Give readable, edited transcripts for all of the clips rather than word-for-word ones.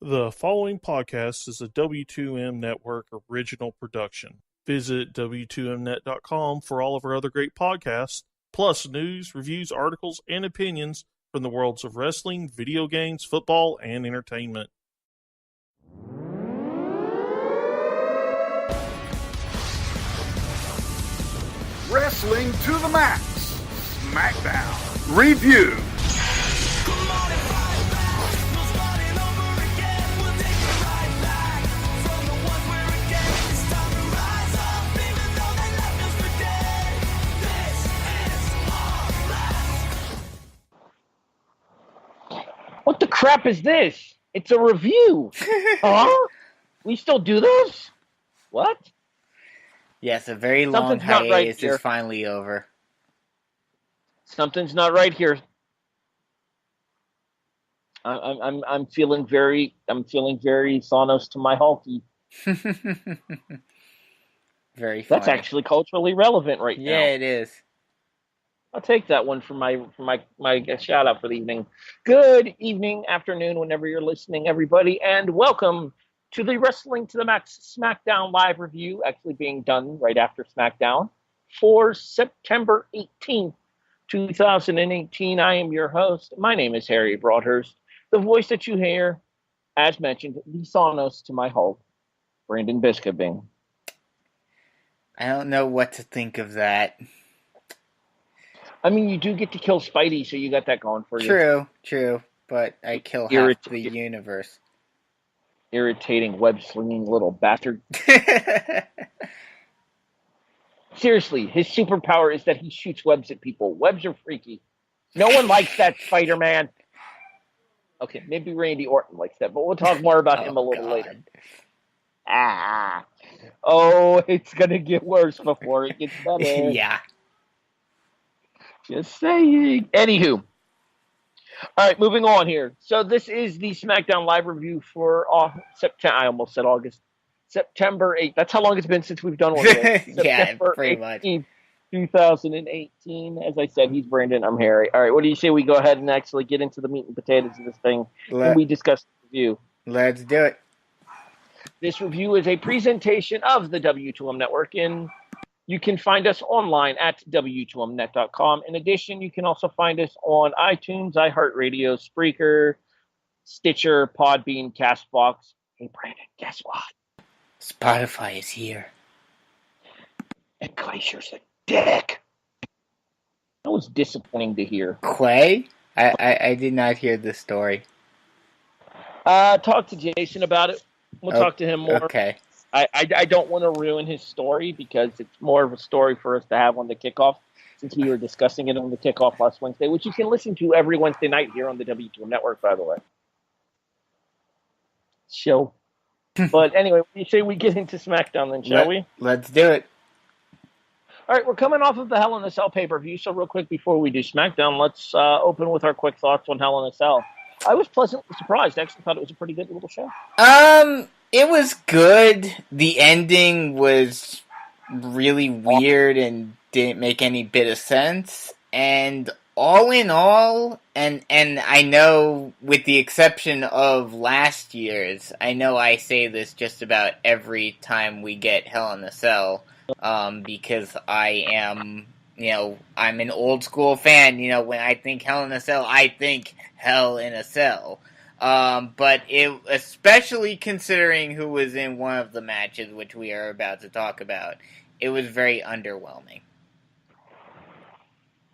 The following podcast is a W2M Network original production. Visit W2Mnet.com for all of our other great podcasts, plus news, reviews, articles, and opinions from the worlds of wrestling, video games, football, and entertainment. Wrestling to the Max, Smackdown Review. What the crap is this? It's a review. Huh? We still do this? What? Yes, a very long Something's not right hiatus here. is finally over. Something's not right here. I'm feeling very Thanos to my Hulky. Very funny. That's actually culturally relevant right now. Yeah, it is. I'll take that one for my shout out for the evening. Good evening, afternoon, whenever you're listening, everybody, and welcome to the Wrestling to the Max Smackdown live review, actually being done right after Smackdown for September 18th, 2018. I am your host. My name is Harry Broadhurst. The voice that you hear, as mentioned, the Thanos to my Hulk, Brandon Biskobing. I don't know what to think of that. I mean, you do get to kill Spidey, so you got that going for you. True, but I kill half the universe. Irritating, web-slinging little bastard. Seriously, his superpower is that he shoots webs at people. Webs are freaky. No one likes that, Spider-Man. Okay, maybe Randy Orton likes that, but we'll talk more about him a little later. Oh, it's going to get worse before it gets better. Yeah. Just saying. Anywho. All right, moving on here. So this is the SmackDown live review for September. I almost said August. September 8th. That's how long it's been since we've done one of those. Yeah, September pretty 18th, much. 2018. As I said, he's Brandon. I'm Harry. All right, what do you say we go ahead and actually get into the meat and potatoes of this thing and we discuss the review? Let's do it. This review is a presentation of the W2M Network, and you can find us online at W2Mnet.com. In addition, you can also find us on iTunes, iHeartRadio, Spreaker, Stitcher, Podbean, CastBox. Hey, Brandon, guess what? Spotify is here. And Glacier's a dick. That was disappointing to hear. Quay? I did not hear this story. Talk to Jason about it. We'll talk to him more. Okay. I don't want to ruin his story because it's more of a story for us to have on the kickoff, since we were discussing it on the kickoff last Wednesday, which you can listen to every Wednesday night here on the W2M Network, by the way. Show. But anyway, you say we get into SmackDown then, shall we? Let's do it. All right, we're coming off of the Hell in a Cell pay-per-view, so real quick before we do SmackDown, let's open with our quick thoughts on Hell in a Cell. I was pleasantly surprised. I actually thought it was a pretty good little show. It was good. The ending was really weird and didn't make any bit of sense. And all in all, and I know with the exception of last year's, I know I say this just about every time we get Hell in a Cell, because I am, I'm an old school fan. When I think Hell in a Cell, I think Hell in a Cell. But it, especially considering who was in one of the matches, which we are about to talk about, it was very underwhelming.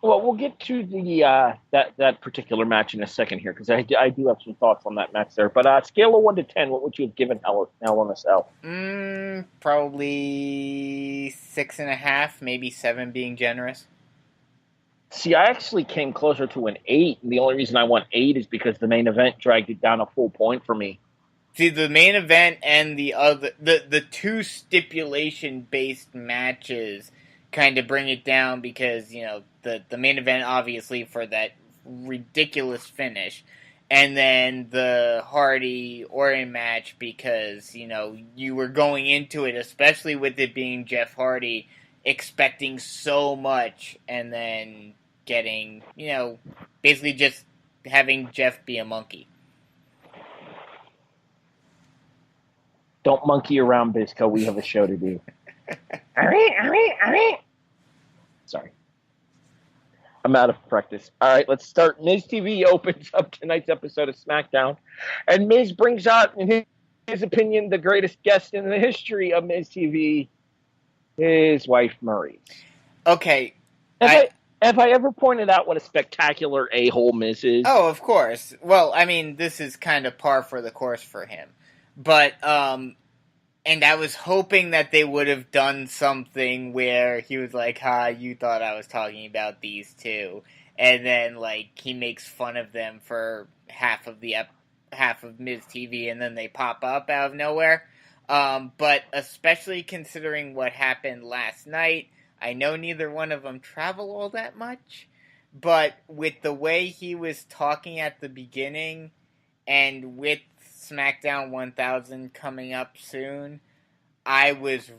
Well, we'll get to the that particular match in a second here, because I do have some thoughts on that match there. But scale of 1 to 10, what would you have given Hell in a Cell? Probably 6.5, maybe 7 being generous. See, I actually came closer to an 8, and the only reason I went 8 is because the main event dragged it down a full point for me. See, the main event and the two stipulation-based matches kind of bring it down because, the main event, obviously, for that ridiculous finish, and then the Hardy-Orton match because, you were going into it, especially with it being Jeff Hardy, expecting so much, and then getting, basically just having Jeff be a monkey. Don't monkey around, Bisco. We have a show to do. Sorry. I'm out of practice. All right, let's start. MizTV opens up tonight's episode of SmackDown, and Miz brings out, in his opinion, the greatest guest in the history of MizTV, his wife, Maurice. Okay. Have I ever pointed out what a spectacular a-hole Miz is? Oh, of course. Well, I mean, this is kind of par for the course for him. But, and I was hoping that they would have done something where he was like, you thought I was talking about these two. And then, like, he makes fun of them for half of MizTV, and then they pop up out of nowhere. But especially considering what happened last night, I know neither one of them travel all that much, but with the way he was talking at the beginning, and with SmackDown 1000 coming up soon, I was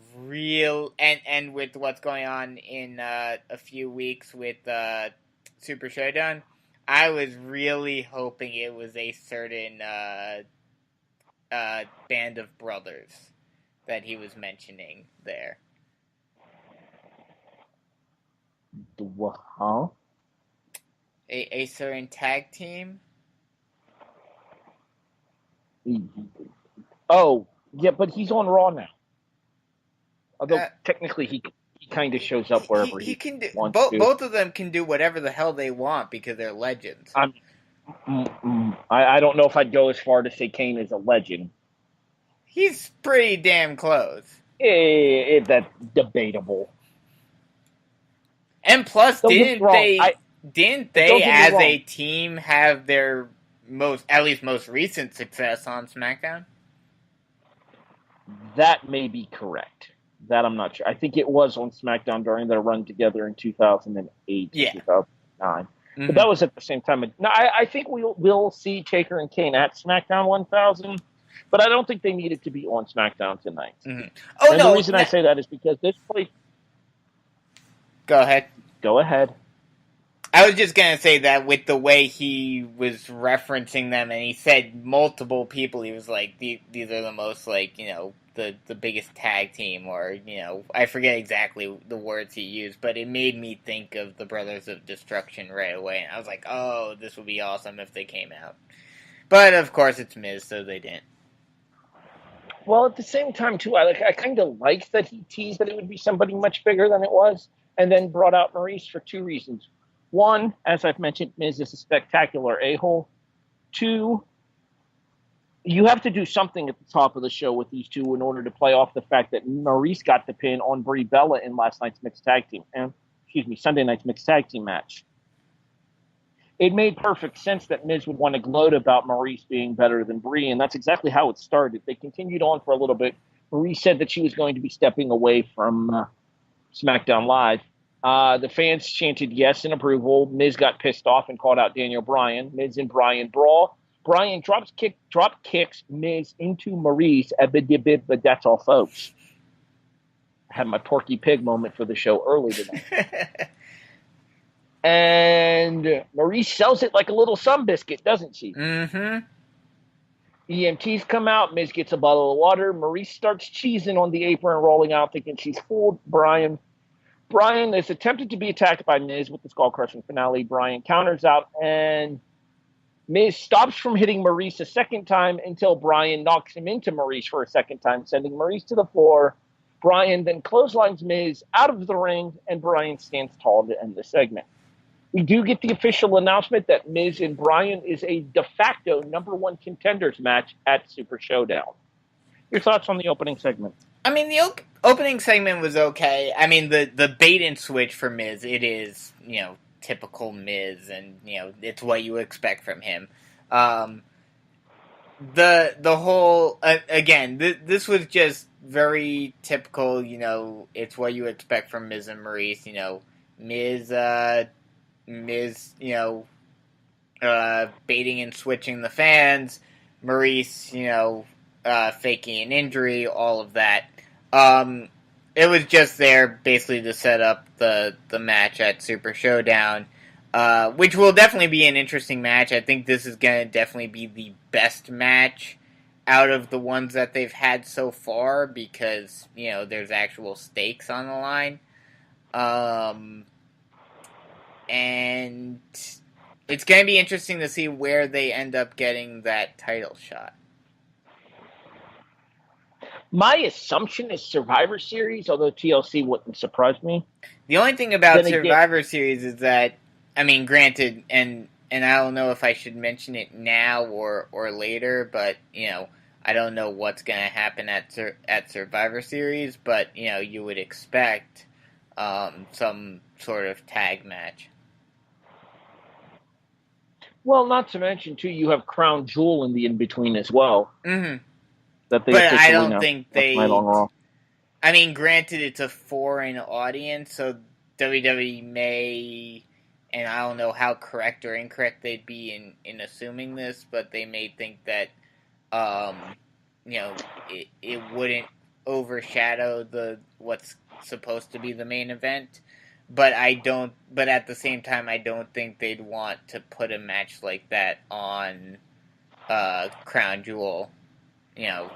and with what's going on in a few weeks with Super Showdown, I was really hoping it was a certain band of brothers that he was mentioning there. Huh? A certain tag team? Oh, yeah, but he's on Raw now. Although, technically, he kind of shows up wherever he can do. wants to. Both of them can do whatever the hell they want because they're legends. I don't know if I'd go as far to say Kane is a legend. He's pretty damn close. That's debatable. And plus, didn't they as a team have their most recent success on SmackDown? That may be correct. That I'm not sure. I think it was on SmackDown during their run together in 2008, 2009. Mm-hmm. But that was at the same time. No, I think we'll see Taker and Kane at SmackDown 1000, but I don't think they needed to be on SmackDown tonight. Mm-hmm. The reason I say that is because this place... Go ahead. Go ahead. I was just going to say that with the way he was referencing them, and he said multiple people, he was like, these are the most, like, you know, the biggest tag team, or, you know, I forget exactly the words he used, but it made me think of the Brothers of Destruction right away, and I was like, oh, this would be awesome if they came out. But, of course, it's Miz, so they didn't. Well, at the same time, too, I kind of liked that he teased that it would be somebody much bigger than it was, and then brought out Maurice for two reasons. One, as I've mentioned, Miz is a spectacular a-hole. Two, you have to do something at the top of the show with these two in order to play off the fact that Maurice got the pin on Brie Bella in Sunday night's mixed tag team match. It made perfect sense that Miz would want to gloat about Maurice being better than Brie, and that's exactly how it started. They continued on for a little bit. Maurice said that she was going to be stepping away from SmackDown Live. The fans chanted yes in approval. Miz got pissed off and called out Daniel Bryan. Miz and Bryan brawl. Bryan drop kicks Miz into Maurice. But that's all, folks. I had my Porky Pig moment for the show early tonight. And Maurice sells it like a little sunbiscuit, doesn't she? Mm-hmm. EMTs come out. Miz gets a bottle of water. Maurice starts cheesing on the apron, rolling out, thinking she's fooled Bryan. Bryan is attempted to be attacked by Miz with the skull-crushing finale. Bryan counters out, and Miz stops from hitting Maurice a second time until Bryan knocks him into Maurice for a second time, sending Maurice to the floor. Bryan then clotheslines Miz out of the ring, and Bryan stands tall to end the segment. We do get the official announcement that Miz and Bryan is a de facto #1 contenders match at Super Showdown. Your thoughts on the opening segment? I mean, the opening segment was okay. I mean, the bait and switch for Miz, it is, you know, typical Miz, and, you know, it's what you expect from him. The whole, again, this was just very typical, you know, it's what you expect from Miz and Maurice, you know, Miz, you know, baiting and switching the fans, Maurice, you know, faking an injury, all of that. It was just there basically to set up the match at Super Showdown, which will definitely be an interesting match. I think this is going to definitely be the best match out of the ones that they've had so far because, there's actual stakes on the line. And it's going to be interesting to see where they end up getting that title shot. My assumption is Survivor Series, although TLC wouldn't surprise me. The only thing about Survivor Series is that, granted, and I don't know if I should mention it now or later, but, I don't know what's going to happen at Survivor Series, but, you would expect some sort of tag match. Well, not to mention, too, you have Crown Jewel in the in-between as well. Mm-hmm. But I don't think they... Long granted, it's a foreign audience, so WWE may... And I don't know how correct or incorrect they'd be in assuming this, but they may think that, it wouldn't overshadow what's supposed to be the main event. But at the same time, I don't think they'd want to put a match like that on Crown Jewel. I'm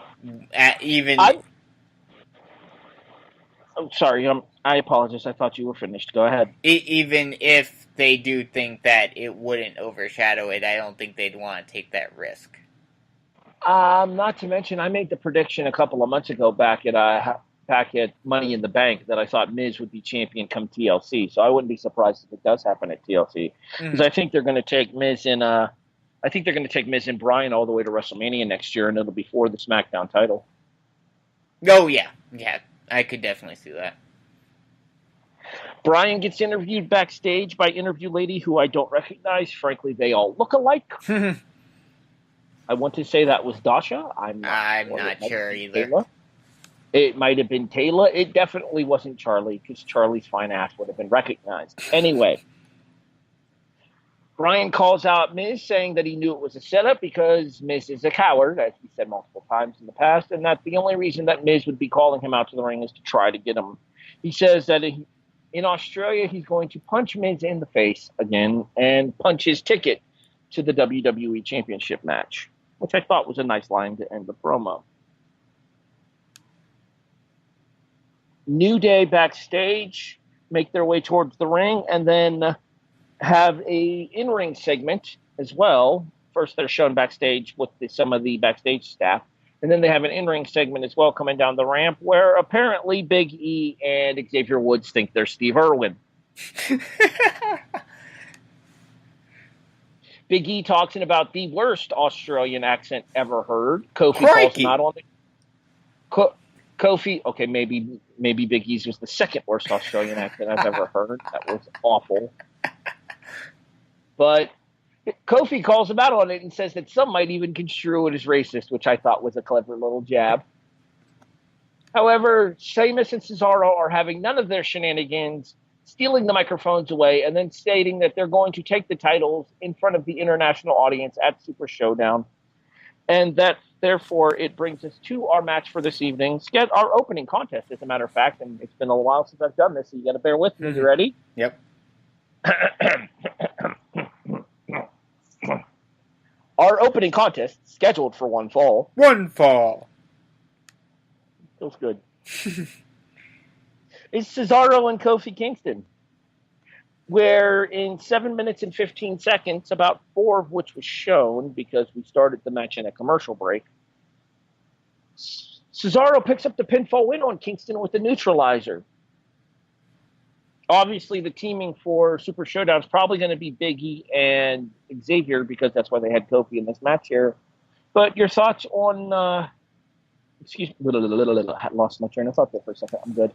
sorry, I apologize. I thought you were finished. Go ahead. Even if they do think that it wouldn't overshadow it, I don't think they'd want to take that risk. Not to mention, I made the prediction a couple of months ago back at Money in the Bank that I thought Miz would be champion come TLC. So I wouldn't be surprised if it does happen at TLC because I think they're going to take Miz and Bryan all the way to WrestleMania next year, and it'll be for the SmackDown title. Oh yeah, I could definitely see that. Bryan gets interviewed backstage by interview lady who I don't recognize. Frankly, they all look alike. I want to say that was Dasha. I'm not sure either. Taylor. It might have been Taylor. It definitely wasn't Charlie because Charlie's fine ass would have been recognized. Anyway, Bryan calls out Miz saying that he knew it was a setup because Miz is a coward, as we said multiple times in the past, and that the only reason that Miz would be calling him out to the ring is to try to get him. He says that in Australia he's going to punch Miz in the face again and punch his ticket to the WWE Championship match, which I thought was a nice line to end the promo. New Day backstage make their way towards the ring and then have a in-ring segment as well. First, they're shown backstage with some of the backstage staff, and then they have an in-ring segment as well coming down the ramp where apparently Big E and Xavier Woods think they're Steve Irwin. Big E talks about the worst Australian accent ever heard. Kofi calls him out on it. Kofi, okay, maybe Big E's was the second worst Australian accent I've ever heard. That was awful. But Kofi calls him out on it and says that some might even construe it as racist, which I thought was a clever little jab. However, Sheamus and Cesaro are having none of their shenanigans, stealing the microphones away, and then stating that they're going to take the titles in front of the international audience at Super Showdown. And that, therefore, it brings us to our match for this evening. Our opening contest, as a matter of fact, and it's been a while since I've done this, so you got to bear with me. You ready? Yep. Our opening contest, scheduled for one fall. One fall. Feels good. Is Cesaro and Kofi Kingston, where in 7 minutes and 15 seconds, about 4 of which was shown because we started the match in a commercial break, Cesaro picks up the pinfall win on Kingston with the neutralizer. Obviously, the teaming for Super Showdown is probably going to be Big E and Xavier because that's why they had Kofi in this match here. But your thoughts on... excuse me. I lost my train of thought there for a second. I'm good.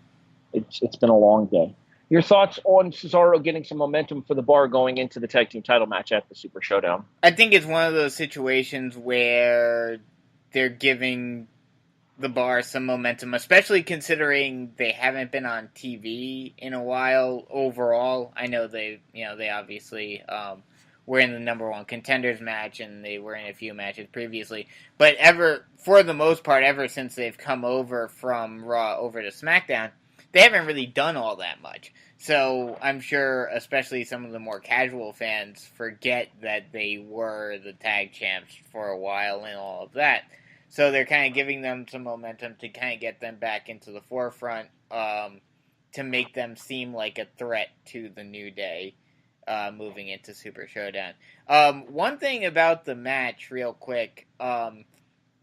It's been a long day. Your thoughts on Cesaro getting some momentum for the bar going into the tag team title match at the Super Showdown? I think it's one of those situations where they're giving the bar some momentum, especially considering they haven't been on TV in a while overall. I know they obviously were in the number one contenders match and they were in a few matches previously. But for the most part, ever since they've come over from Raw over to SmackDown, they haven't really done all that much. So I'm sure, especially some of the more casual fans, forget that they were the tag champs for a while and all of that. So they're kind of giving them some momentum to kind of get them back into the forefront, to make them seem like a threat to the New Day, moving into Super Showdown. One thing about the match, real quick,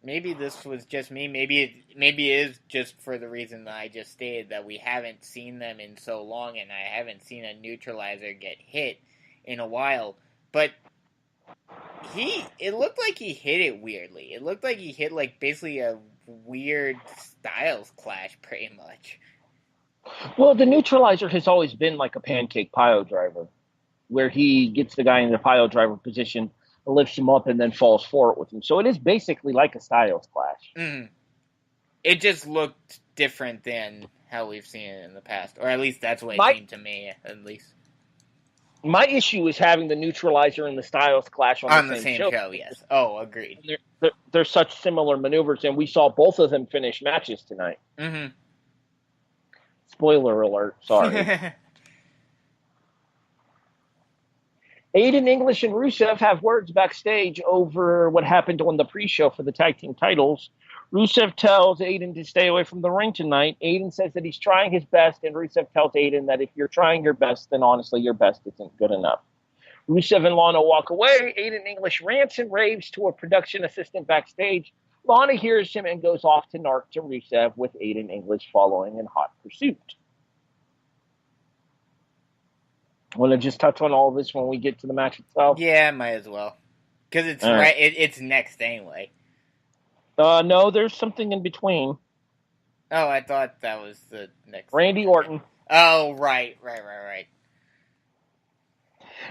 maybe this was just me, maybe it is just for the reason that I just stated, that we haven't seen them in so long, and I haven't seen a neutralizer get hit in a while, but it looked like he hit it weirdly. It looked like he hit, like, basically a weird Styles clash, pretty much. Well, the neutralizer has always been like a pancake pile driver, where he gets the guy in the pile driver position, lifts him up, and then falls forward with him. So it is basically like a Styles clash. Mm. It just looked different than how we've seen it in the past. Or at least that's what it seemed to me, at least. My issue is having the neutralizer and the Styles clash on the same show. Yes. Oh, agreed. They're such similar maneuvers, and we saw both of them finish matches tonight. Mm-hmm. Spoiler alert, sorry. Aiden English and Rusev have words backstage over what happened on the pre-show for the tag team titles. Rusev tells Aiden to stay away from the ring tonight. Aiden says that he's trying his best, and Rusev tells Aiden that if you're trying your best, then honestly your best isn't good enough. Rusev and Lana walk away. Aiden English rants and raves to a production assistant backstage. Lana hears him and goes off to narc to Rusev, with Aiden English following in hot pursuit. Want to just touch on all of this when we get to the match itself? Yeah, might as well. Because it's it's next anyway. No, there's something in between. Oh, I thought that was the next. Randy Orton. Oh, right.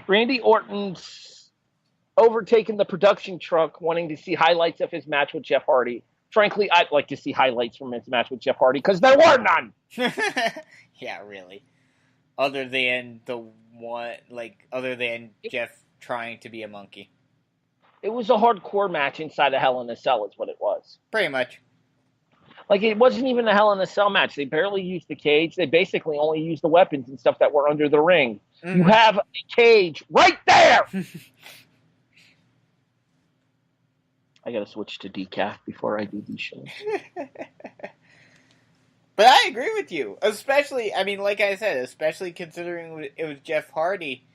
Randy Orton's overtaken the production truck, wanting to see highlights of his match with Jeff Hardy. Frankly, I'd like to see highlights from his match with Jeff Hardy, because there were none! Yeah, really. Other than Jeff trying to be a monkey. It was a hardcore match inside a Hell in a Cell is what it was. Pretty much. Like, it wasn't even a Hell in a Cell match. They barely used the cage. They basically only used the weapons and stuff that were under the ring. Mm-hmm. You have a cage right there! I gotta switch to decaf before I do these shows. But I agree with you. Especially, I mean, like I said, especially considering it was Jeff Hardy.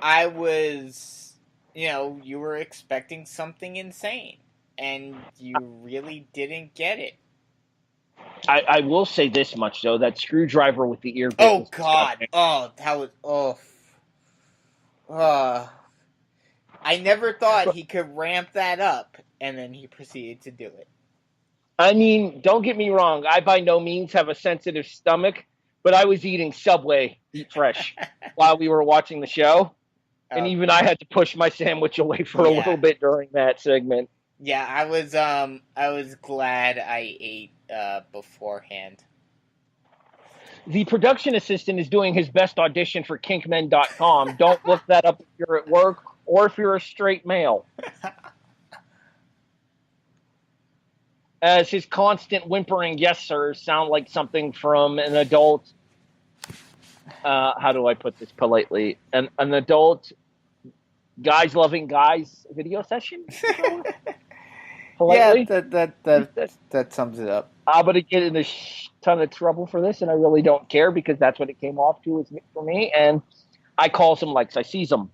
I was... you were expecting something insane, and you really didn't get it. I will say this much, though. That screwdriver with the ear... Oh, God. Oh, that was... Oh. I never thought he could ramp that up, and then he proceeded to do it. I mean, don't get me wrong. I by no means have a sensitive stomach, but I was eating Subway Eat Fresh while we were watching the show. And even I had to push my sandwich away for a little bit during that segment. Yeah, I was glad I ate beforehand. The production assistant is doing his best audition for kinkmen.com. Don't look that up if you're at work or if you're a straight male. As his constant whimpering yes sir sound like something from an adult... how do I put this politely? An adult guys loving guys video session? Politely? Yeah, that sums it up. I'm going to get in a ton of trouble for this, and I really don't care, because that's what it came off to for me, and I calls him like I sees him.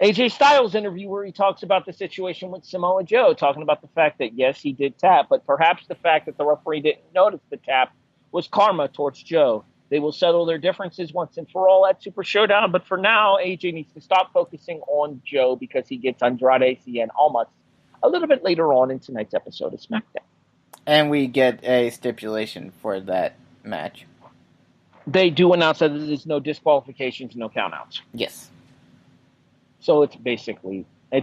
AJ Styles interview where he talks about the situation with Samoa Joe, talking about the fact that, yes, he did tap, but perhaps the fact that the referee didn't notice the tap was karma towards Joe. They will settle their differences once and for all at Super Showdown, but for now, AJ needs to stop focusing on Joe because he gets Andrade Cien Almas a little bit later on in tonight's episode of SmackDown. And we get a stipulation for that match. They do announce that there's no disqualifications, no countouts. Yes. So it's basically a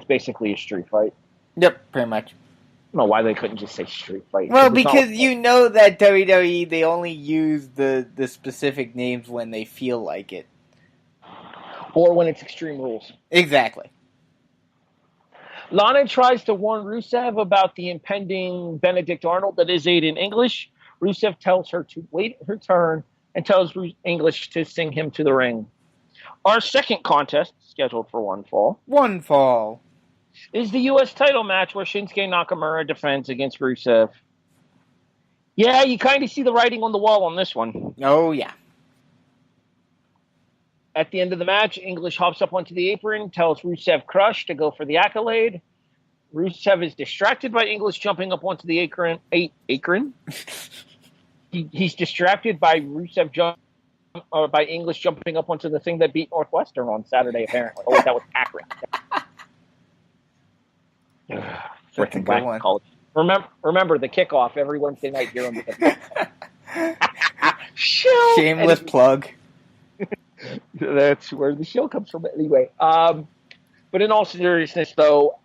street fight. Yep, pretty much. I don't know why they couldn't just say street fight. Well, because you know that WWE, they only use the specific names when they feel like it. Or when it's Extreme Rules. Exactly. Lana tries to warn Rusev about the impending Benedict Arnold that is Aiden English. Rusev tells her to wait her turn and tells English to sing him to the ring. Our second contest, scheduled for one fall. One fall. is the U.S. title match where Shinsuke Nakamura defends against Rusev. Yeah, you kind of see the writing on the wall on this one. Oh, yeah. At the end of the match, English hops up onto the apron, tells Rusev Crush to go for the accolade. Rusev is distracted by English jumping up onto the apron. He's distracted by by English jumping up onto the thing that beat Northwestern on Saturday, apparently. Oh, that was Akron. Freaking black college. Remember the kickoff every Wednesday night here on the Shill. Shameless plug. That's where the shill comes from. Anyway, but in all seriousness, though,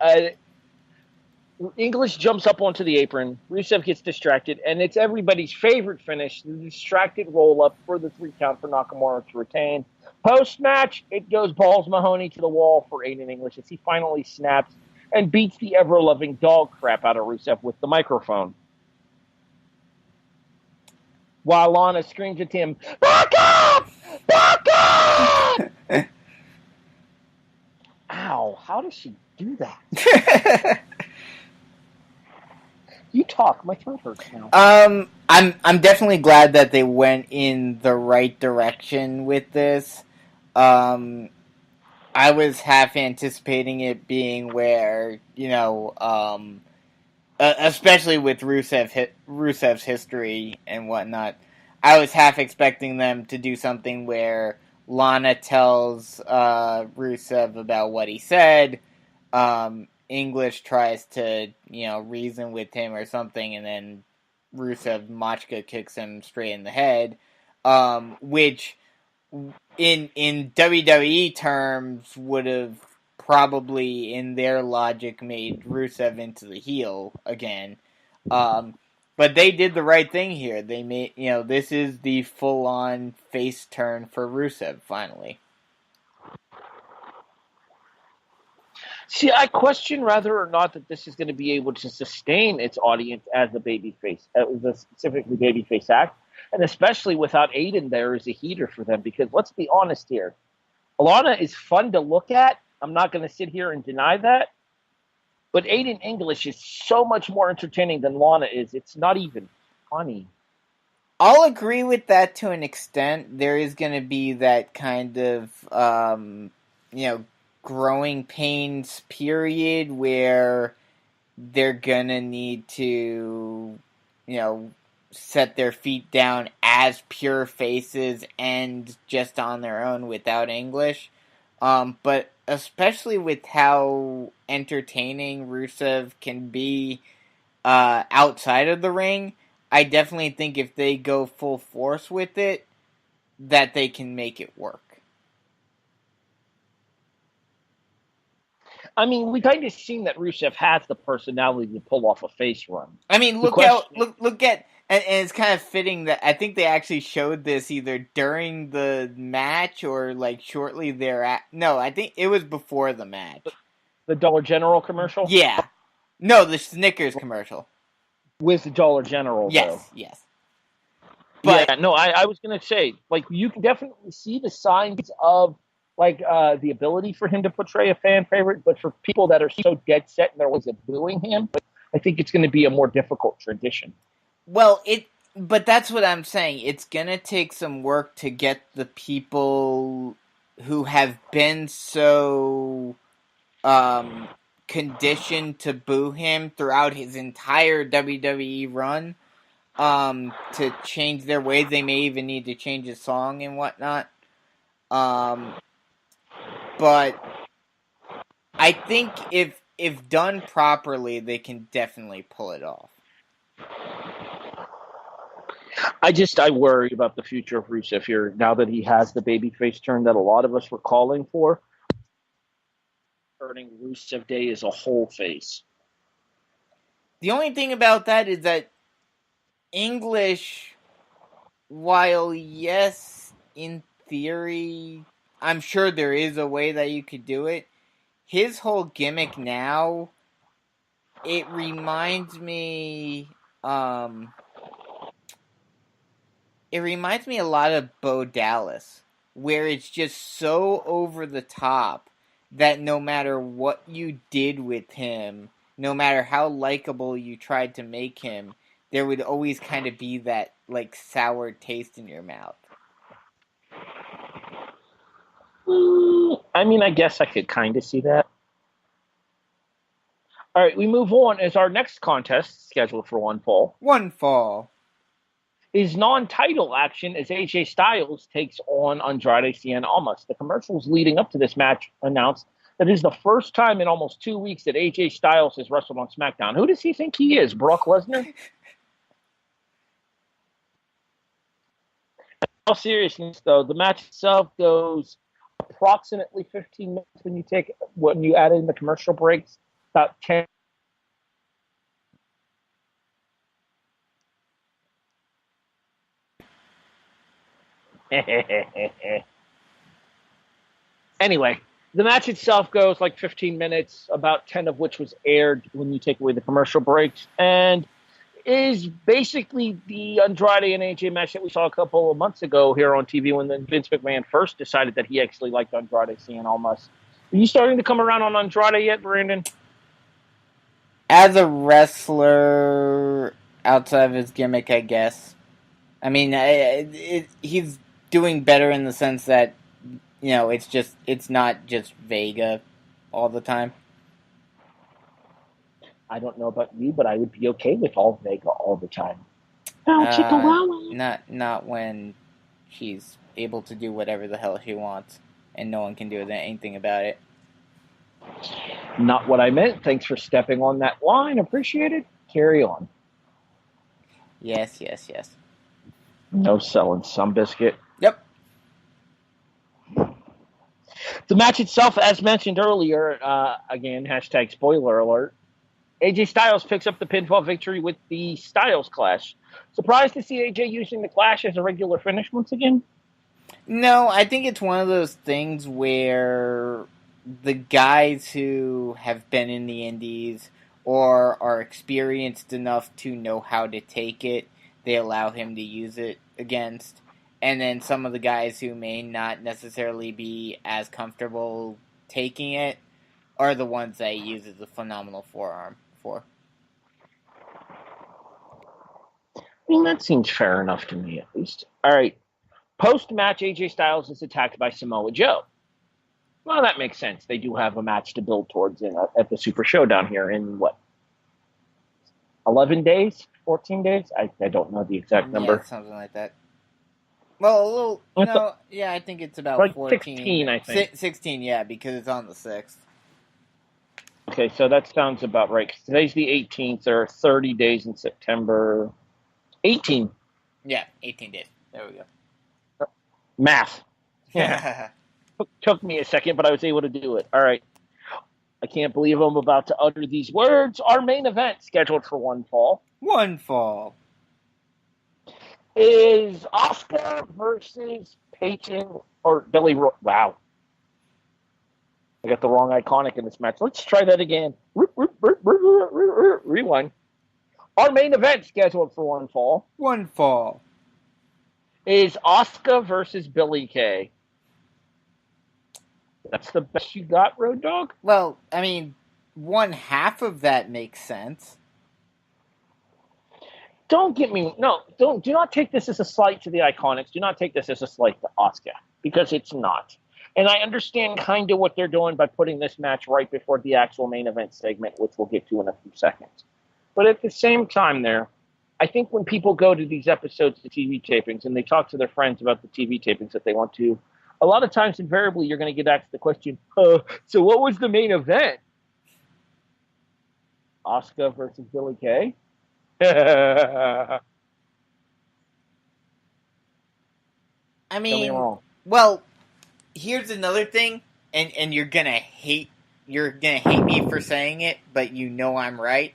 English jumps up onto the apron. Rusev gets distracted, and it's everybody's favorite finish, the distracted roll-up for the 3 count for Nakamura to retain. Post-match, it goes balls Mahoney to the wall for Aiden English as he finally snaps and beats the ever-loving dog crap out of Rusev with the microphone. While Lana screams at him, "Back up! Back up!" Ow, how does she do that? You talk, my throat hurts now. I'm definitely glad that they went in the right direction with this. I was half anticipating it being where, especially with Rusev's history and whatnot, I was half expecting them to do something where Lana tells Rusev about what he said, English tries to, reason with him or something, and then Rusev Machka kicks him straight in the head, which in WWE terms would have probably, in their logic, made Rusev into the heel again. But they did the right thing here. They made, this is the full-on face turn for Rusev, finally. See, I question whether or not that this is going to be able to sustain its audience as a babyface, as a specifically babyface act, and especially without Aiden there as a heater for them. Because let's be honest here, Alana is fun to look at. I'm not going to sit here and deny that. But Aiden English is so much more entertaining than Lana is. It's not even funny. I'll agree with that to an extent. There is going to be that kind of, growing pains period where they're going to need to, set their feet down as pure faces and just on their own without English. But especially with how entertaining Rusev can be outside of the ring, I definitely think if they go full force with it, that they can make it work. I mean, we kind of seen that Rusev has the personality to pull off a face run. I mean, look at, and it's kind of fitting that I think they actually showed this either during the match or like shortly thereafter. No, I think it was before the match. The Dollar General commercial? Yeah. No, the Snickers commercial. With the Dollar General, though. Yes. But, yeah, no, I was going to say, like, you can definitely see the signs of, like, the ability for him to portray a fan favorite, but for people that are so dead set and they're always booing him, I think it's going to be a more difficult transition. Well, but that's what I'm saying. It's going to take some work to get the people who have been so conditioned to boo him throughout his entire WWE run to change their ways. They may even need to change his song and whatnot. But I think if done properly, they can definitely pull it off. I worry about the future of Rusev here now that he has the babyface turn that a lot of us were calling for. Turning Rusev Day as a whole face. The only thing about that is that English, while yes, in theory, I'm sure there is a way that you could do it, his whole gimmick now, it reminds me a lot of Bo Dallas, where it's just so over the top that no matter what you did with him, no matter how likable you tried to make him, there would always kind of be that, like, sour taste in your mouth. I mean, I guess I could kind of see that. All right, we move on as our next contest, scheduled for one fall, One fall. is non-title action as AJ Styles takes on Andrade Cien Almas. The commercials leading up to this match announced that it is the first time in almost 2 weeks that AJ Styles has wrestled on SmackDown. Who does he think he is, Brock Lesnar? In all seriousness, though, the match itself goes approximately 15 minutes when you add in the commercial breaks, about 10. Anyway, the match itself goes like 15 minutes, about 10 of which was aired when you take away the commercial breaks, and is basically the Andrade and AJ match that we saw a couple of months ago here on TV when Vince McMahon first decided that he actually liked Andrade Cien Almas. Are you starting to come around on Andrade yet, Brandon? As a wrestler, outside of his gimmick, I guess. I mean, he's doing better in the sense that, you know, it's not just Vega all the time. I don't know about you, but I would be okay with all Vega all the time. Not when she's able to do whatever the hell she wants, and no one can do anything about it. Not what I meant. Thanks for stepping on that line. Appreciate it. Carry on. Yes. No selling some biscuit. Yep. The match itself, as mentioned earlier, again, hashtag spoiler alert, AJ Styles picks up the pinfall victory with the Styles Clash. Surprised to see AJ using the Clash as a regular finish once again? No, I think it's one of those things where the guys who have been in the indies or are experienced enough to know how to take it, they allow him to use it against. And then some of the guys who may not necessarily be as comfortable taking it are the ones that he uses a phenomenal forearm for. I mean, that seems fair enough to me, at least. All right. Post-match, AJ Styles is attacked by Samoa Joe. Well, that makes sense. They do have a match to build towards at the Super Showdown here in, 11 days? 14 days? I don't know the exact number. Yeah, something like that. Well, I think it's about like 14. 16, I think. 16, yeah, because it's on the 6th. Okay, so that sounds about right. Today's the 18th. There are 30 days in September. 18. Yeah, 18 days. There we go. Math. Yeah. Took me a second, but I was able to do it. All right. I can't believe I'm about to utter these words. Our main event, scheduled for one fall, is Asuka versus Peyton or Billy Roy. Wow. I got the wrong iconic in this match. Let's try that again. Rewind. Our main event, scheduled for one fall, is Asuka versus Billy Kay. That's the best you got, Road Dogg? Well, I mean, one half of that makes sense. Do not take this as a slight to the Iconics. Do not take this as a slight to Asuka, because it's not. And I understand kind of what they're doing by putting this match right before the actual main event segment, which we'll get to in a few seconds. But at the same time I think when people go to these episodes of TV tapings and they talk to their friends about the TV tapings that they want to, a lot of times, invariably, you're going to get asked the question, so what was the main event? Asuka versus Billy Kay? I mean, Tell me wrong. Well, here's another thing, and you're gonna hate me for saying it, but you know I'm right.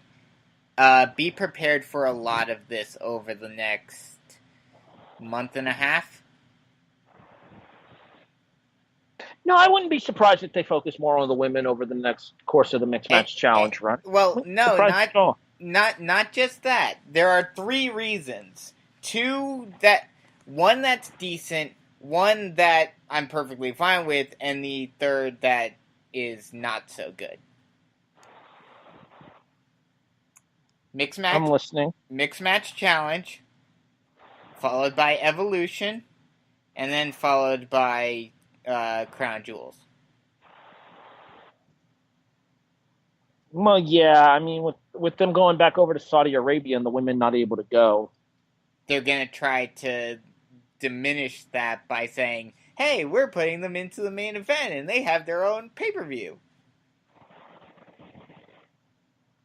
Be prepared for a lot of this over the next month and a half. No, I wouldn't be surprised if they focus more on the women over the next course of the Mixed Match Challenge run. Well, no, not just that. There are 3 reasons. 2 that... One that's decent, one that I'm perfectly fine with, and the third that is not so good. I'm listening. Mixed match challenge, followed by Evolution, and then followed by Crown Jewels. Well, yeah, I mean, with them going back over to Saudi Arabia and the women not able to go, they're going to try to diminish that by saying, hey, we're putting them into the main event and they have their own pay-per-view.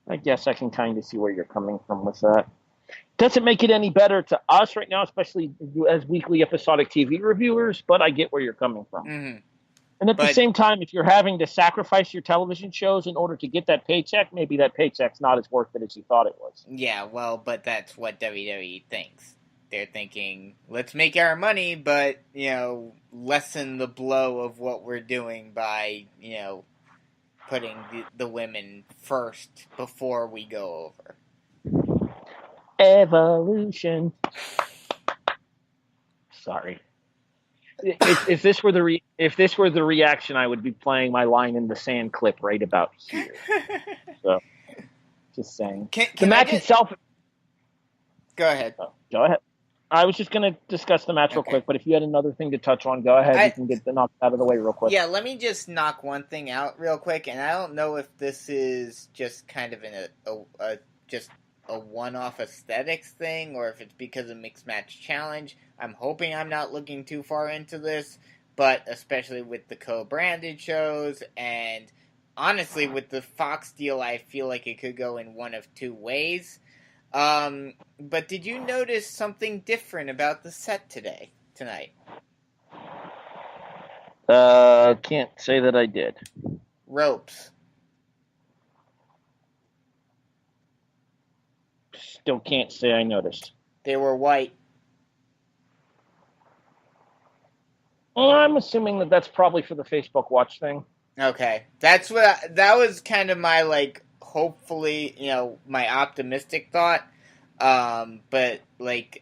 I guess I can kind of see where you're coming from with that. Doesn't make it any better to us right now, especially as weekly episodic TV reviewers, but I get where you're coming from. Mm-hmm. And at the same time, if you're having to sacrifice your television shows in order to get that paycheck, maybe that paycheck's not as worth it as you thought it was. Yeah, well, but that's what WWE thinks. They're thinking, let's make our money, but, lessen the blow of what we're doing by, putting the women first before we go over. Evolution. Sorry. If this were the reaction, I would be playing my line in the sand clip right about here. So, just saying. The match itself. Go ahead. Go ahead. I was just going to discuss the match real quick, but if you had another thing to touch on, go ahead. You can get the knocked out of the way real quick. Yeah, let me just knock one thing out real quick, and I don't know if this is just kind of a one-off aesthetics thing, or if it's because of Mixed Match Challenge. I'm hoping I'm not looking too far into this, but especially with the co-branded shows, and honestly, with the Fox deal, I feel like it could go in one of two ways. But did you notice something different about the set tonight? Can't say that I did. Ropes. Still can't say I noticed. They were white. Well, I'm assuming that that's probably for the Facebook Watch thing. Okay. That was kind of my, hopefully, my optimistic thought. But,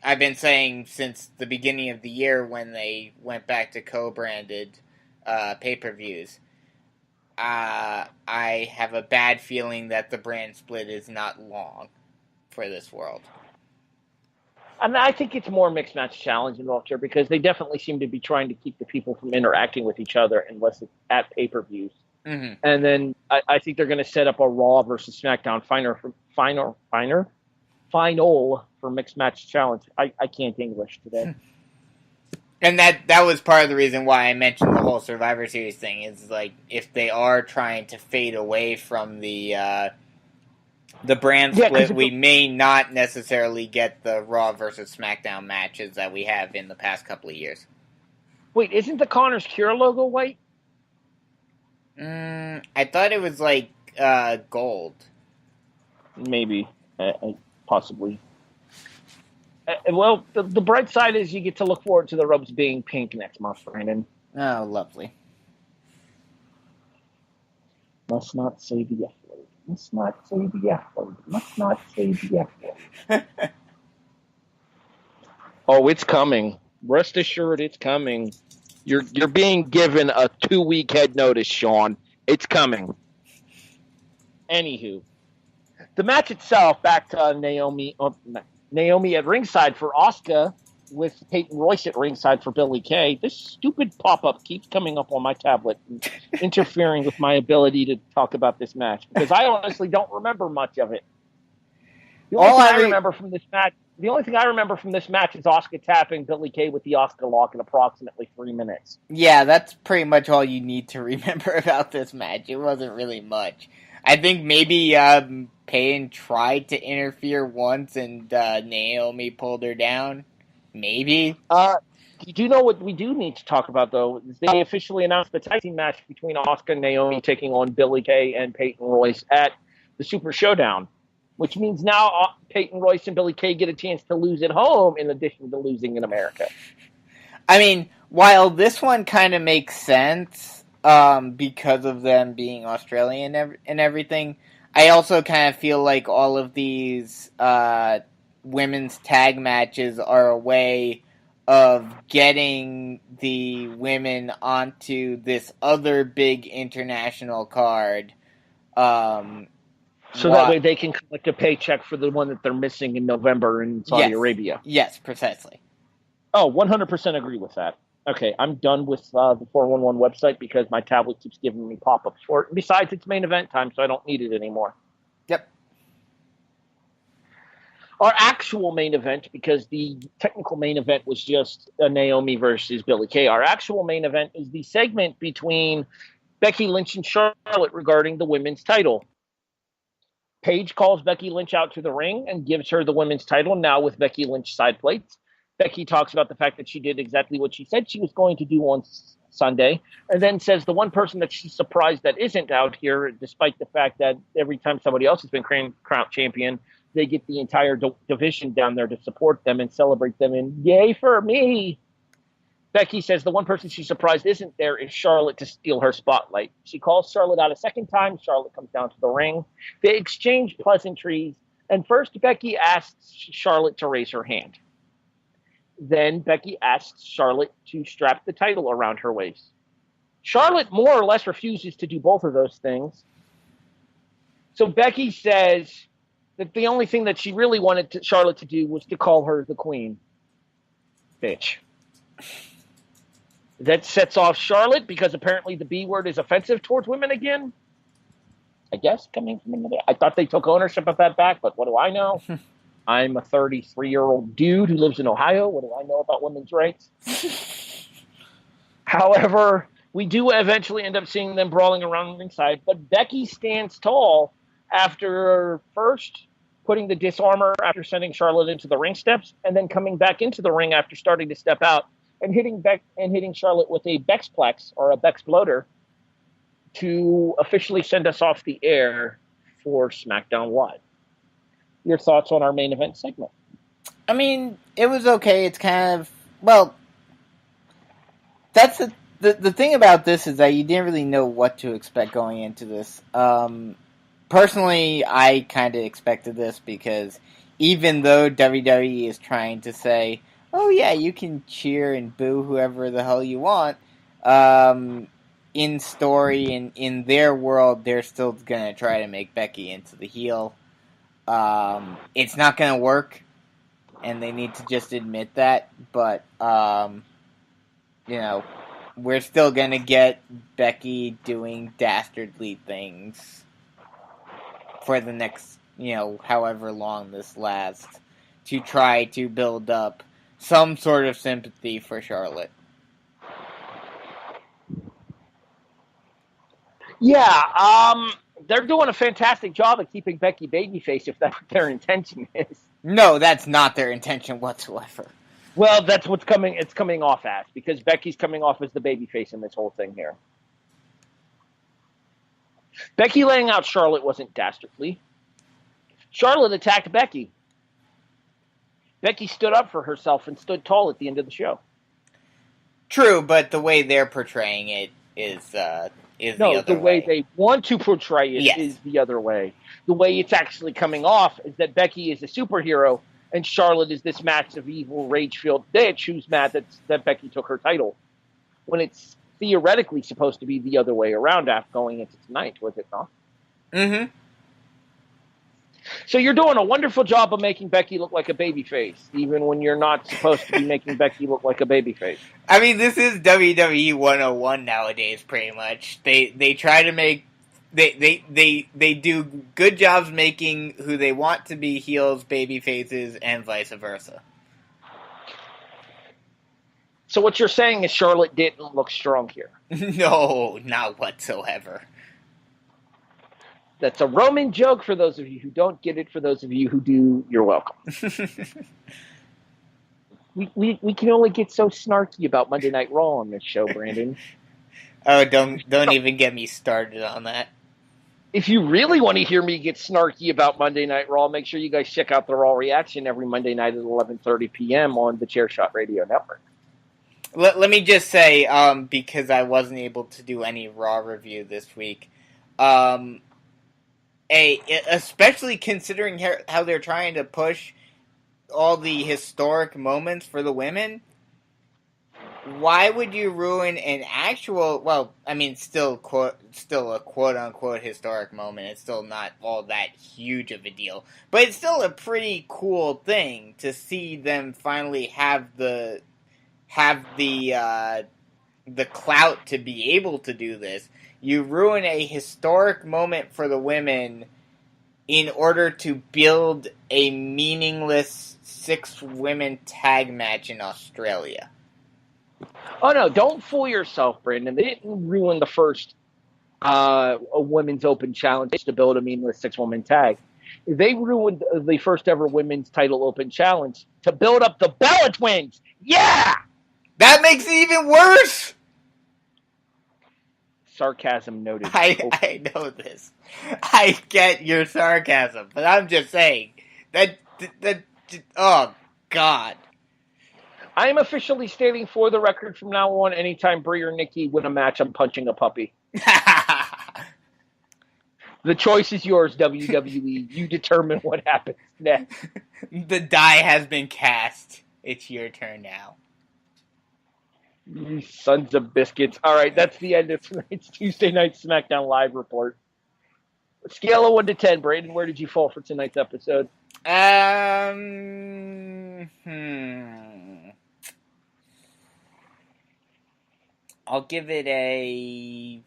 I've been saying since the beginning of the year when they went back to co-branded pay-per-views, I have a bad feeling that the brand split is not long for this world. And I think it's more Mixed Match Challenge involved here because they definitely seem to be trying to keep the people from interacting with each other unless it's at pay-per-views. Mm-hmm. And then I think they're going to set up a Raw versus SmackDown final for Mixed Match Challenge. I can't English today. And that was part of the reason why I mentioned the whole Survivor Series thing is, if they are trying to fade away from the brand split, we may not necessarily get the Raw versus SmackDown matches that we have in the past couple of years. Wait, isn't the Connor's Cure logo white? I thought it was gold. Maybe, possibly. Well, the bright side is you get to look forward to the ropes being pink next month, Brandon. Oh, lovely. Must not say the F word. Must not say the F word. Must not say the F word. Oh, it's coming. Rest assured, it's coming. You're being given a 2-week head notice, Sean. It's coming. Anywho, the match itself, back to Naomi at ringside for Asuka with Peyton Royce at ringside for Billie Kay. This stupid pop-up keeps coming up on my tablet and interfering with my ability to talk about this match because I honestly don't remember much of it. The only thing I remember from this match is Asuka tapping Billie Kay with the Asuka lock in approximately 3 minutes. Yeah, that's pretty much all you need to remember about this match. It wasn't really much. I think maybe Payne tried to interfere once and Naomi pulled her down. Maybe. You do know what we do need to talk about, though? They officially announced the tag team match between Asuka and Naomi taking on Billie Kay and Peyton Royce at the Super Showdown, which means now Peyton Royce and Billie Kay get a chance to lose at home in addition to losing in America. I mean, while this one kind of makes sense because of them being Australian and everything, I also kind of feel like all of these women's tag matches are a way of getting the women onto this other big international card. So that way they can collect a paycheck for the one that they're missing in November in Saudi Arabia. Yes, precisely. Oh, 100% agree with that. Okay, I'm done with the 411 website because my tablet keeps giving me pop-ups for it. Besides, it's main event time, so I don't need it anymore. Yep. Our actual main event, because the technical main event was just Naomi versus Billie Kay. Our actual main event is the segment between Becky Lynch and Charlotte regarding the women's title. Paige calls Becky Lynch out to the ring and gives her the women's title, now with Becky Lynch side plates. Becky talks about the fact that she did exactly what she said she was going to do on Sunday, and then says the one person that she's surprised that isn't out here, despite the fact that every time somebody else has been crowned champion, they get the entire division down there to support them and celebrate them, and yay for me. Becky says the one person she's surprised isn't there is Charlotte to steal her spotlight. She calls Charlotte out a second time. Charlotte comes down to the ring. They exchange pleasantries, and first Becky asks Charlotte to raise her hand. Then Becky asks Charlotte to strap the title around her waist. Charlotte more or less refuses to do both of those things. So Becky says that the only thing that she really wanted Charlotte to do was to call her the queen. Bitch. That sets off Charlotte because apparently the B word is offensive towards women again. I guess coming from another. I thought they took ownership of that back, but what do I know? I'm a 33-year-old dude who lives in Ohio. What do I know about women's rights? However, we do eventually end up seeing them brawling around ringside, but Becky stands tall after first putting the disarmor after sending Charlotte into the ring steps, and then coming back into the ring after starting to step out and hitting Charlotte with a Bexplex or a Bexploder to officially send us off the air for SmackDown Live. Your thoughts on our main event segment? I mean, it was okay. It's kind of, well, that's the thing about this is that you didn't really know what to expect going into this. Personally, I kind of expected this because even though WWE is trying to say, oh yeah, you can cheer and boo whoever the hell you want, in story and in their world, they're still going to try to make Becky into the heel. It's not going to work, and they need to just admit that, but, we're still going to get Becky doing dastardly things for the next, however long this lasts, to try to build up some sort of sympathy for Charlotte. Yeah, they're doing a fantastic job of keeping Becky babyface if that's what their intention is. No, that's not their intention whatsoever. Well, that's what's coming. It's coming off as, because Becky's coming off as the babyface in this whole thing here. Becky laying out Charlotte wasn't dastardly. Charlotte attacked Becky. Becky stood up for herself and stood tall at the end of the show. True, but the way they're portraying it is the other way. They want to portray it is the other way. The way it's actually coming off is that Becky is a superhero and Charlotte is this massive, evil, rage-filled bitch who's mad that Becky took her title. When it's theoretically supposed to be the other way around after going into tonight, was it not? Mm-hmm. So you're doing a wonderful job of making Becky look like a babyface, even when you're not supposed to be making Becky look like a babyface. I mean, this is WWE 101 nowadays, pretty much. They try to make... They do good jobs making who they want to be heels, babyfaces, and vice versa. So what you're saying is Charlotte didn't look strong here. No, not whatsoever. That's a Roman joke for those of you who don't get it. For those of you who do, you're welcome. we can only get so snarky about Monday Night Raw on this show, Brandon. Oh, don't even get me started on that. If you really want to hear me get snarky about Monday Night Raw, make sure you guys check out the Raw Reaction every Monday night at 11:30 p.m. on the Chairshot Radio Network. Let me just say, because I wasn't able to do any Raw review this week, especially considering how they're trying to push all the historic moments for the women, why would you ruin an actual? Well, I mean, still a quote unquote historic moment. It's still not all that huge of a deal, but it's still a pretty cool thing to see them finally have the clout to be able to do this. You ruin a historic moment for the women in order to build a meaningless 6-women tag match in Australia. Oh no! Don't fool yourself, Brandon. They didn't ruin the first a women's open challenge to build a meaningless 6-woman tag. They ruined the first ever women's title open challenge to build up the Bella Twins. Yeah, that makes it even worse. Sarcasm noted. I know this. I get your sarcasm, but I'm just saying that oh God. I am officially stating for the record from now on, anytime Brie or Nikki win a match, I'm punching a puppy. The choice is yours, WWE. You determine what happens next. The die has been cast. It's your turn now. You sons of biscuits. All right, that's the end of tonight's Tuesday Night SmackDown Live report. Scale of 1 to 10, Brandon, where did you fall for tonight's episode? I'll give it a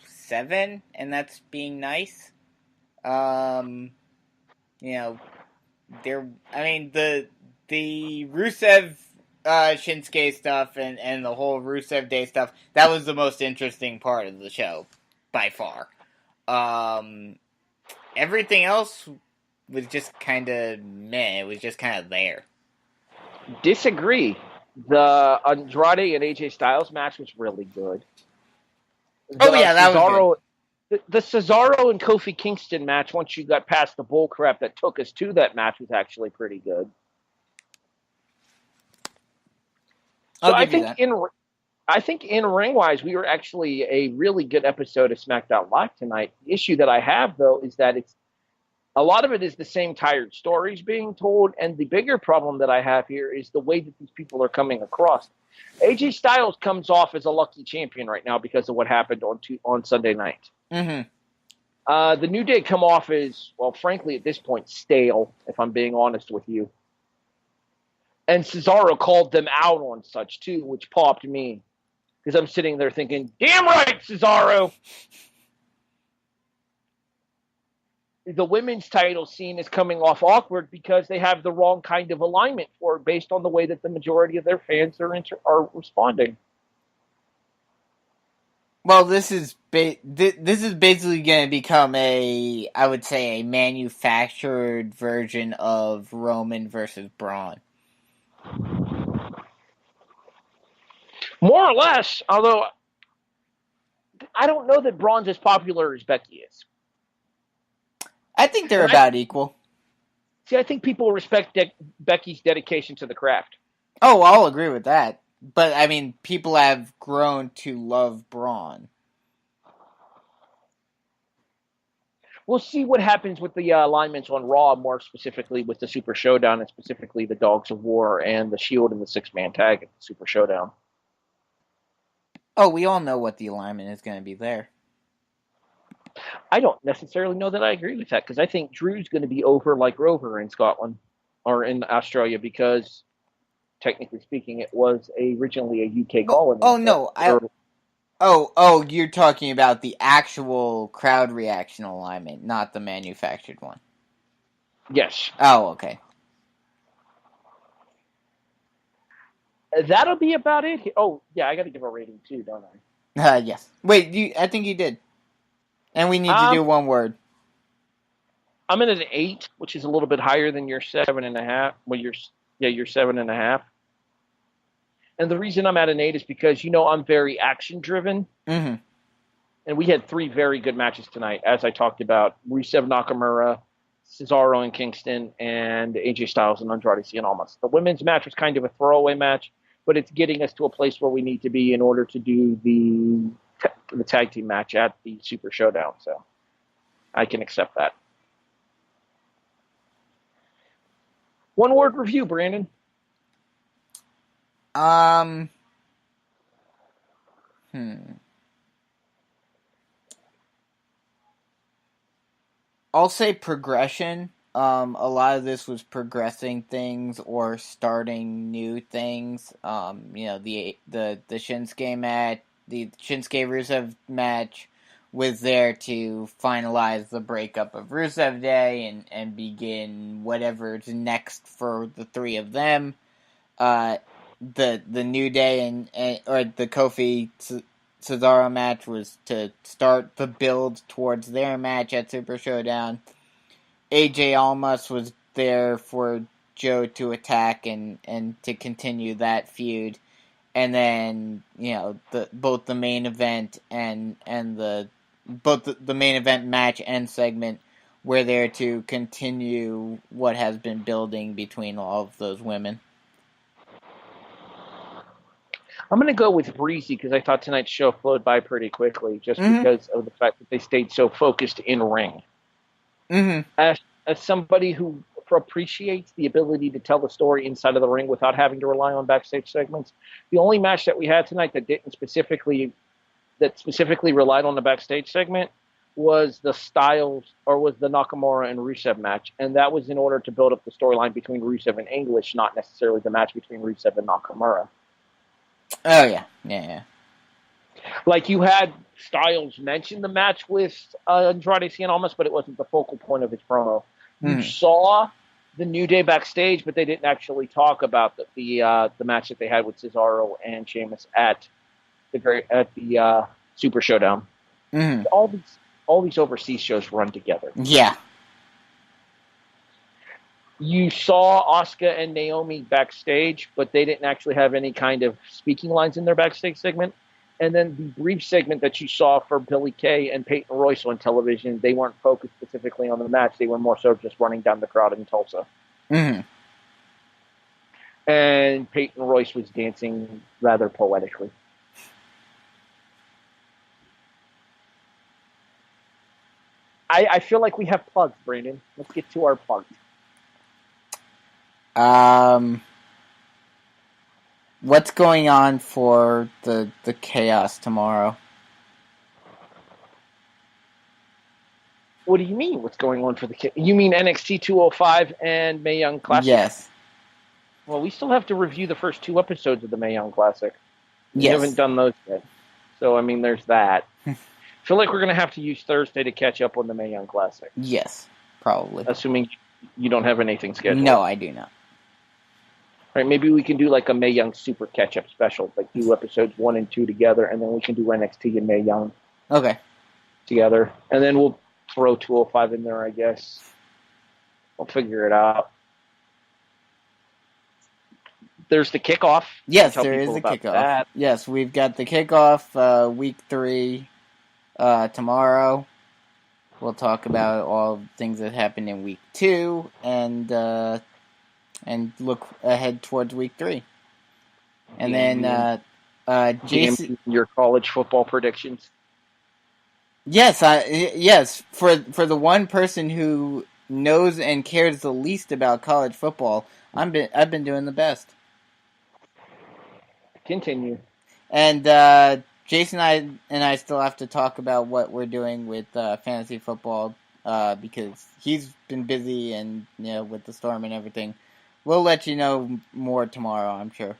7, and that's being nice. The Rusev Shinsuke stuff and the whole Rusev Day stuff, that was the most interesting part of the show, by far. Everything else was just kind of meh. It was just kind of there. Disagree. The Andrade and AJ Styles match was really good. That was good. The Cesaro and Kofi Kingston match, once you got past the bull crap that took us to that match, was actually pretty good. I think in ring wise, we were actually a really good episode of SmackDown Live tonight. The issue that I have though is that a lot of it is the same tired stories being told, and the bigger problem that I have here is the way that these people are coming across. AJ Styles comes off as a lucky champion right now because of what happened on Sunday night. Mm-hmm. The New Day come off as, well, frankly, at this point, stale, if I'm being honest with you. And Cesaro called them out on such, too, which popped me. Because I'm sitting there thinking, damn right, Cesaro! The women's title scene is coming off awkward because they have the wrong kind of alignment for it based on the way that the majority of their fans are responding. Well, this is basically going to become a manufactured version of Roman versus Braun. More or less, although I don't know that Braun's as popular as Becky is. I think they're about equal. See, I think people respect Becky's dedication to the craft. Oh, I'll agree with that. But, I mean, people have grown to love Braun. We'll see what happens with the alignments on Raw, more specifically with the Super Showdown, and specifically the Dogs of War and the Shield and the 6-man tag at the Super Showdown. Oh, we all know what the alignment is going to be there. I don't necessarily know that I agree with that, because I think Drew's going to be over like Rover in Scotland or in Australia, because technically speaking, it was originally a UK colony. Oh no! You're talking about the actual crowd reaction alignment, not the manufactured one. Yes. Oh, okay. That'll be about it. Oh, yeah, I got to give a rating too, don't I? Yes. Wait, I think you did. And we need to do one word. I'm at an 8, which is a little bit higher than your 7.5. Well, your 7.5. And the reason I'm at an 8 is because, I'm very action-driven. Mm-hmm. And we had 3 very good matches tonight, as I talked about. Rusev Nakamura, Cesaro and Kingston, and AJ Styles and Andrade Cien Almas. The women's match was kind of a throwaway match, but it's getting us to a place where we need to be in order to do the tag team match at the Super Showdown. So I can accept that. One word review, Brandon. I'll say progression. A lot of this was progressing things or starting new things. The Shinsuke match, the Shinsuke Rusev match, was there to finalize the breakup of Rusev Day and begin whatever's next for the three of them. The New Day or the Kofi Cesaro match was to start the build towards their match at Super Showdown. AJ Almas was there for Joe to attack and to continue that feud. And then, both the main event and the main event match and segment were there to continue what has been building between all of those women. I'm going to go with breezy because I thought tonight's show flowed by pretty quickly just because of the fact that they stayed so focused in ring. Mm-hmm. As somebody who appreciates the ability to tell the story inside of the ring without having to rely on backstage segments, the only match that we had tonight that specifically relied on the backstage segment was the Nakamura and Rusev match, and that was in order to build up the storyline between Rusev and English, not necessarily the match between Rusev and Nakamura. Oh, yeah. Like, you had Styles mention the match with Andrade Cien Almas, but it wasn't the focal point of his promo. You saw the New Day backstage, but they didn't actually talk about the match that they had with Cesaro and Sheamus at the Super Showdown. Mm-hmm. All these overseas shows run together. Yeah. You saw Asuka and Naomi backstage, but they didn't actually have any kind of speaking lines in their backstage segment. And then the brief segment that you saw for Billie Kay and Peyton Royce on television, they weren't focused specifically on the match. They were more so just running down the crowd in Tulsa. Mm-hmm. And Peyton Royce was dancing rather poetically. I feel like we have plugs, Brandon. Let's get to our plugs. What's going on for the Chaos tomorrow? What do you mean? What's going on for the Chaos? You mean NXT 205 and Mae Young Classic? Yes. Well, we still have to review the first 2 episodes of the Mae Young Classic. We Yes. haven't done those yet. So, I mean, there's that. I feel like we're going to have to use Thursday to catch up on the Mae Young Classic. Yes, probably. Assuming you don't have anything scheduled. No, I do not. Right, maybe we can do like a Mae Young super catch-up special, like do episodes 1 and 2 together, and then we can do NXT and Mae Young Okay. together. And then we'll throw 205 in there, I guess. We'll figure it out. There's the kickoff. Yes, Tell there is people a about kickoff. that. Yes, we've got the kickoff, week 3, tomorrow. We'll talk about all the things that happened in week 2 and look ahead towards week 3. And then Jason, your college football predictions. Yes, for the one person who knows and cares the least about college football, I've been doing the best. Continue. And Jason and I still have to talk about what we're doing with fantasy football because he's been busy and with the storm and everything. We'll let you know more tomorrow, I'm sure.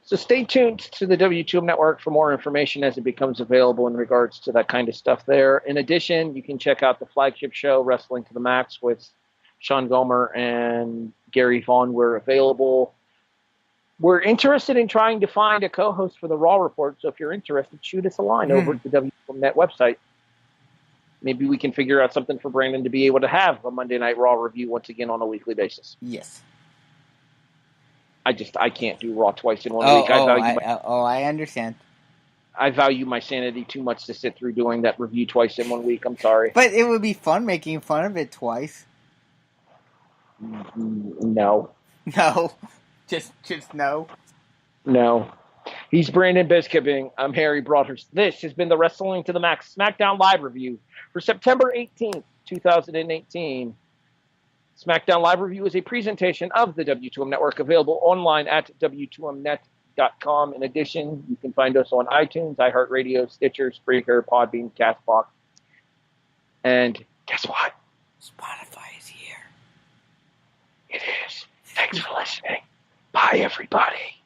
So stay tuned to the W2M Network for more information as it becomes available in regards to that kind of stuff there. In addition, you can check out the flagship show, Wrestling to the Max, with Sean Gomer and Gary Vaughn. We're available. We're interested in trying to find a co-host for the Raw Report, so if you're interested, shoot us a line over at the W2M Net website. Maybe we can figure out something for Brandon to be able to have a Monday Night Raw review once again on a weekly basis. Yes. I can't do Raw twice in 1 week. I understand. I value my sanity too much to sit through doing that review twice in 1 week. I'm sorry. But it would be fun making fun of it twice. No. No. Just no. No. He's Brandon Biskobing. I'm Harry Broadhurst. This has been the Wrestling to the Max Smackdown Live Review for September 18th, 2018. Smackdown Live Review is a presentation of the W2M Network, available online at W2Mnet.com. wrestlingtothenetwork.com. In addition, you can find us on iTunes, iHeartRadio, Stitcher, Spreaker, Podbean, Castbox. And guess what? Spotify is here. It is. Thanks for listening. Bye, everybody.